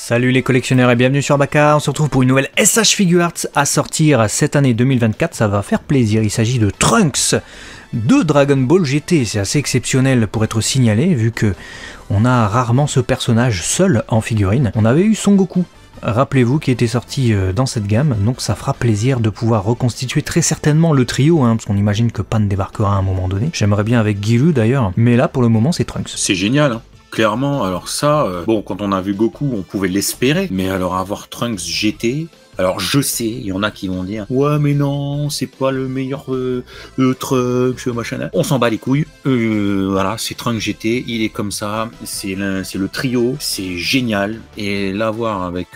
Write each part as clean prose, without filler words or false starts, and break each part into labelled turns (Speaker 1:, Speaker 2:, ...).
Speaker 1: Salut les collectionneurs et bienvenue sur Baka. On se retrouve pour une nouvelle SH Figuarts à sortir cette année 2024. Ça va faire plaisir. Il s'agit de Trunks de Dragon Ball GT. C'est assez exceptionnel pour être signalé vu que on a rarement ce personnage seul en figurine. On avait eu Son Goku, rappelez-vous, qui était sorti dans cette gamme, donc ça fera plaisir de pouvoir reconstituer très certainement le trio, parce qu'on imagine que Pan débarquera à un moment donné. J'aimerais bien avec Gilu d'ailleurs, mais là pour le moment c'est Trunks.
Speaker 2: C'est génial, hein. Clairement, alors ça, bon, quand on a vu Goku, on pouvait l'espérer, mais alors avoir Trunks GT... Alors je sais, il y en a qui vont dire ouais mais non, c'est pas le meilleur Trunks, machin. On s'en bat les couilles. Voilà, c'est Trunks GT, il est comme ça, c'est le trio, c'est génial. Et l'avoir avec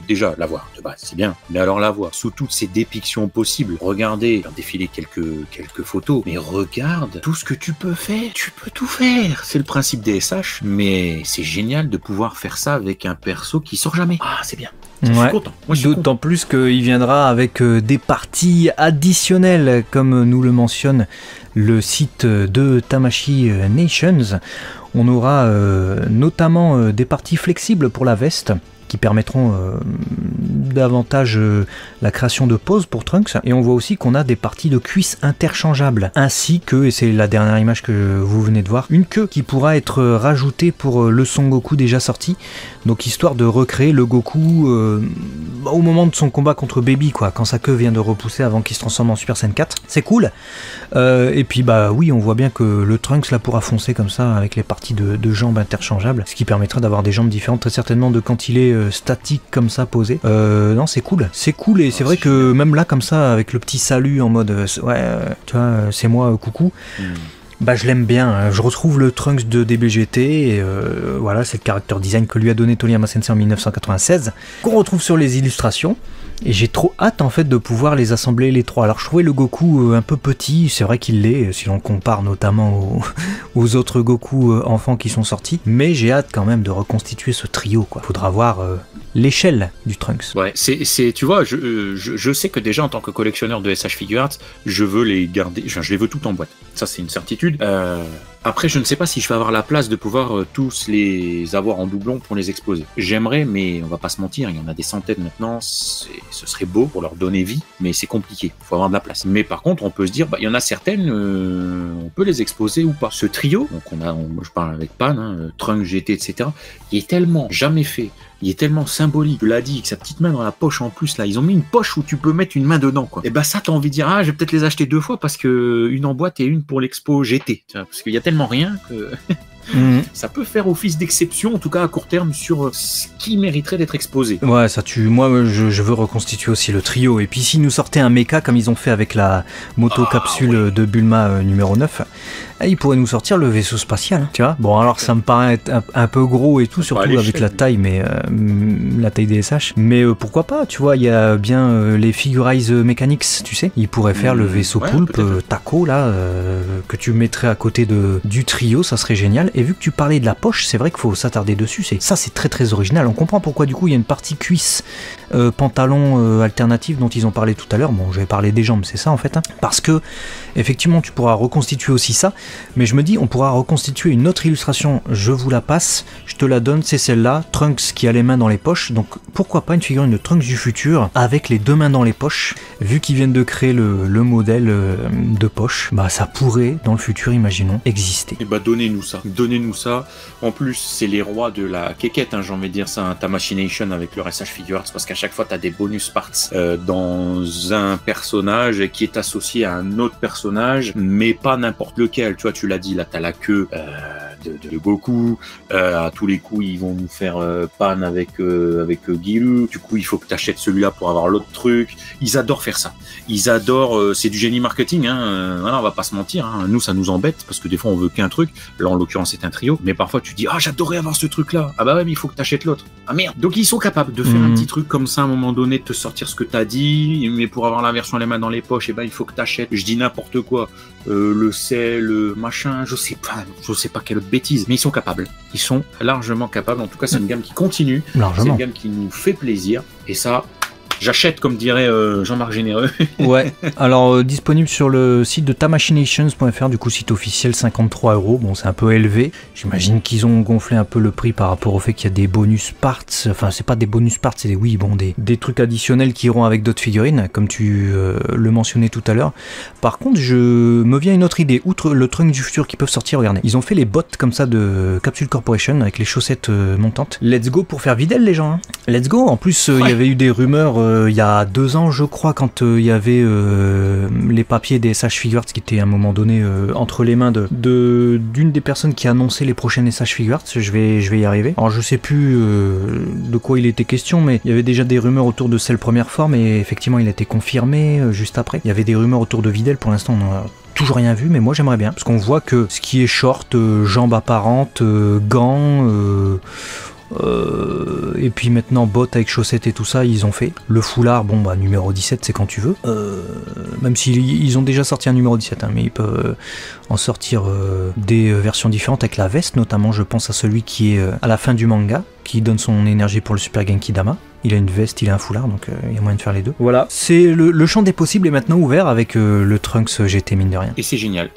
Speaker 2: déjà l'avoir de base, c'est bien. Mais alors l'avoir sous toutes ces dépictions possibles. Regardez, défiler quelques photos, mais regarde tout ce que tu peux faire. Tu peux tout faire. C'est le principe des SH, mais c'est génial de pouvoir faire ça avec un perso qui sort jamais. Ah, c'est bien. Je suis content.
Speaker 1: D'autant plus qu'il viendra avec des parties additionnelles, comme nous le mentionne le site de Tamashii Nations. On aura notamment des parties flexibles pour la veste, qui permettront davantage la création de poses pour Trunks. Et on voit aussi qu'on a des parties de cuisses interchangeables, ainsi que, et c'est la dernière image que vous venez de voir, une queue qui pourra être rajoutée pour le Son Goku déjà sorti, donc histoire de recréer le Goku au moment de son combat contre Baby, quoi, quand sa queue vient de repousser avant qu'il se transforme en Super Saiyan 4. C'est cool. Et puis bah oui, on voit bien que le Trunks là pourra foncer comme ça avec les parties de jambes interchangeables, ce qui permettrait d'avoir des jambes différentes très certainement de quand il est statique comme ça posé. Non, c'est cool et c'est vrai que même là comme ça avec le petit salut en mode ouais tu vois c'est moi coucou. Bah je l'aime bien, je retrouve le Trunks de DBGT et voilà, c'est le character design que lui a donné Toriyama Sensei en 1996 qu'on retrouve sur les illustrations. Et j'ai trop hâte en fait de pouvoir les assembler les trois. Alors je trouvais le Goku un peu petit, c'est vrai qu'il l'est, si l'on compare notamment aux autres Goku enfants qui sont sortis, mais j'ai hâte quand même de reconstituer ce trio, quoi. Faudra voir l'échelle du Trunks.
Speaker 2: Ouais, tu vois, je sais que déjà en tant que collectionneur de SH Figuarts, je veux les garder, je les veux tout en boîte. Ça c'est une certitude. Après, je ne sais pas si je vais avoir la place de pouvoir tous les avoir en doublon pour les exposer. J'aimerais, mais on va pas se mentir, il y en a des centaines maintenant, ce serait beau pour leur donner vie, mais c'est compliqué, il faut avoir de la place. Mais par contre, on peut se dire, bah, il y en a certaines, on peut les exposer ou pas. Ce trio, donc je parle avec Pan, Trunks GT, etc., il est tellement jamais fait, il est tellement symbolique, tu l'as dit, avec sa petite main dans la poche en plus, là, ils ont mis une poche où tu peux mettre une main dedans, quoi. Et bah ça, t'as envie de dire, ah, je vais peut-être les acheter deux fois parce que une en boîte et une pour l'expo GT, parce qu'il y a tellement rien que... Ça peut faire office d'exception, en tout cas à court terme, sur ce qui mériterait d'être exposé.
Speaker 1: Ouais, ça tue. Moi, je veux reconstituer aussi le trio. Et puis, s'ils nous sortaient un mecha comme ils ont fait avec la moto-capsule de Bulma numéro 9, ils pourraient nous sortir le vaisseau spatial. Tu vois, bon, alors ça me paraît être un peu gros et tout, surtout avec la taille, mais la taille des SH. Mais pourquoi pas, tu vois, il y a bien les Figurize Mechanics, tu sais. Ils pourraient faire le vaisseau poulpe, Taco, là, que tu mettrais à côté du trio, ça serait génial. Et vu que tu parlais de la poche, c'est vrai qu'il faut s'attarder dessus. Ça, c'est très très original. On comprend pourquoi du coup il y a une partie cuisse, pantalon alternative dont ils ont parlé tout à l'heure. Bon, j'avais parlé des jambes, c'est ça en fait. Parce que effectivement, tu pourras reconstituer aussi ça. Mais je me dis, on pourra reconstituer une autre illustration. Je vous la passe, je te la donne. C'est celle-là, Trunks qui a les mains dans les poches. Donc pourquoi pas une figurine de Trunks du futur avec les deux mains dans les poches. Vu qu'ils viennent de créer le modèle de poche, bah ça pourrait dans le futur, imaginons, exister.
Speaker 2: Et bah donnez-nous ça. Donnez-nous ça. En plus, c'est les rois de la quéquette, j'ai envie de dire ça, Tamashii Nation avec leur SH Figuarts, parce qu'à chaque fois, tu as des bonus parts dans un personnage qui est associé à un autre personnage, mais pas n'importe lequel. Tu vois, tu l'as dit, là, tu as la queue de Goku. À tous les coups, ils vont nous faire Pan avec Gilu. Du coup, il faut que tu achètes celui-là pour avoir l'autre truc. Ils adorent faire ça. Ils adorent, c'est du génie marketing, voilà, on va pas se mentir, nous ça nous embête parce que des fois on veut qu'un truc, là en l'occurrence c'est un trio, mais parfois tu dis ah j'adorerais avoir ce truc là, ah bah ouais mais il faut que t'achètes l'autre, ah merde. Donc ils sont capables de faire un petit truc comme ça à un moment donné, de te sortir ce que t'as dit, mais pour avoir la version les mains dans les poches, et ben il faut que t'achètes, je dis n'importe quoi, le sel, le machin, je sais pas quelle autre bêtise, mais ils sont capables, ils sont largement capables, en tout cas c'est une gamme qui continue, c'est une gamme qui nous fait plaisir, et ça J'achète, comme dirait Jean-Marc Généreux.
Speaker 1: Ouais, alors disponible sur le site de tamashinations.fr, du coup site officiel, 53 €. Bon, c'est un peu élevé. J'imagine qu'ils ont gonflé un peu le prix par rapport au fait qu'il y a des bonus parts. Enfin, c'est pas des bonus parts, c'est des trucs additionnels qui iront avec d'autres figurines, comme tu le mentionnais tout à l'heure. Par contre, je me viens une autre idée. Outre le Trunks du futur qui peuvent sortir, regardez, ils ont fait les bottes comme ça de Capsule Corporation avec les chaussettes montantes. Let's go pour faire Videl, les gens. Hein. Let's go. En plus, il y avait eu des rumeurs il y a 2 ans, je crois, quand il y avait les papiers des SH Figuarts qui étaient à un moment donné entre les mains d'une des personnes qui annonçait les prochaines SH Figuarts. Je vais y arriver. Alors, je sais plus de quoi il était question, mais il y avait déjà des rumeurs autour de celle première forme et effectivement, il a été confirmé juste après. Il y avait des rumeurs autour de Videl. Pour l'instant, on a toujours rien vu, mais moi j'aimerais bien parce qu'on voit que ce qui est short, jambes apparentes, gants, et puis maintenant bottes avec chaussettes et tout ça, ils ont fait. Le foulard, bon bah numéro 17 c'est quand tu veux, même s'ils ont déjà sorti un numéro 17, hein, mais ils peuvent en sortir des versions différentes avec la veste, notamment je pense à celui qui est à la fin du manga, qui donne son énergie pour le Super Genki Dama. Il a une veste, il a un foulard, donc il y a moyen de faire les deux. Voilà, c'est le champ des possibles est maintenant ouvert avec le Trunks GT, mine de rien.
Speaker 2: Et c'est génial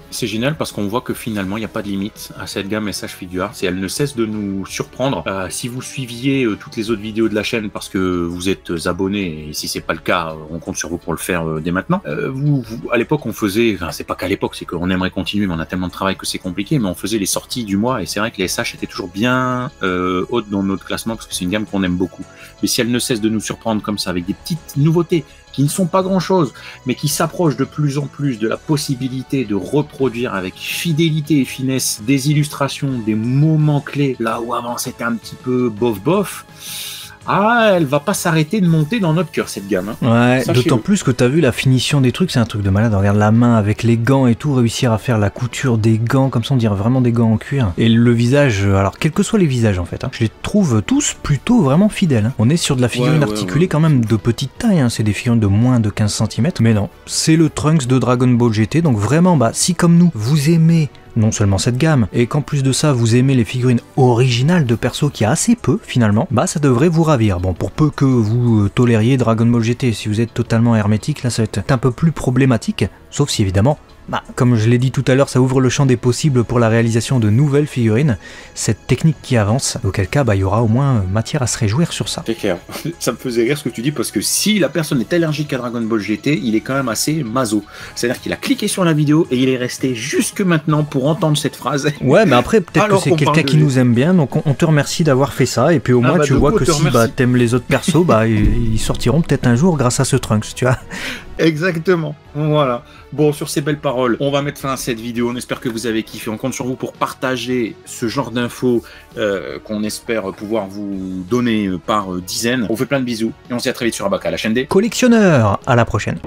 Speaker 2: parce qu'on voit que finalement il n'y a pas de limite à cette gamme SH Figuarts et elle ne cesse de nous surprendre. Si vous suiviez toutes les autres vidéos de la chaîne parce que vous êtes abonné, et si c'est pas le cas, on compte sur vous pour le faire dès maintenant. À l'époque on faisait, enfin c'est pas qu'à l'époque, c'est qu'on aimerait continuer, mais on a tellement de travail que c'est compliqué, mais on faisait les sorties du mois et c'est vrai que les SH étaient toujours bien hautes dans notre classement parce que c'est une gamme qu'on aime beaucoup. Mais si elle ne cesse de nous surprendre comme ça avec des petites nouveautés qui ne sont pas grand chose mais qui s'approchent de plus en plus de la possibilité de reproduire avec fidélité et finesse des illustrations, des moments clés là où avant c'était un petit peu bof, elle va pas s'arrêter de monter dans notre cœur cette gamme.
Speaker 1: Ouais, d'autant plus que t'as vu la finition des trucs, c'est un truc de malade. Regarde la main avec les gants et tout, réussir à faire la couture des gants, comme ça on dirait vraiment des gants en cuir. Et le visage, alors quels que soient les visages en fait, hein, je les trouve tous plutôt vraiment fidèles. Hein. On est sur de la figurine articulée quand même de petite taille, hein. C'est des figurines de moins de 15 cm, mais non, c'est le Trunks de Dragon Ball GT, donc vraiment, si comme nous, vous aimez non seulement cette gamme, et qu'en plus de ça vous aimez les figurines originales de perso qui a assez peu finalement, ça devrait vous ravir. Bon, pour peu que vous tolériez Dragon Ball GT, si vous êtes totalement hermétique, là ça va être un peu plus problématique, sauf si évidemment, comme je l'ai dit tout à l'heure, ça ouvre le champ des possibles pour la réalisation de nouvelles figurines, cette technique qui avance, auquel cas il y aura au moins matière à se réjouir sur ça.
Speaker 2: C'est clair, ça me faisait rire ce que tu dis, parce que si la personne est allergique à Dragon Ball GT, il est quand même assez maso. C'est-à-dire qu'il a cliqué sur la vidéo et il est resté jusque maintenant pour entendre cette phrase.
Speaker 1: Ouais, mais après peut-être que c'est quelqu'un qui nous aime bien, donc on te remercie d'avoir fait ça, et puis au moins tu vois que si t'aimes les autres persos, ils sortiront peut-être un jour grâce à ce Trunks, tu vois.
Speaker 2: Exactement, voilà. Bon, sur ces belles paroles, on va mettre fin à cette vidéo. On espère que vous avez kiffé. On compte sur vous pour partager ce genre d'infos qu'on espère pouvoir vous donner par dizaines. On vous fait plein de bisous et on se dit à très vite sur Abaka, la chaîne des
Speaker 1: collectionneurs. À la prochaine.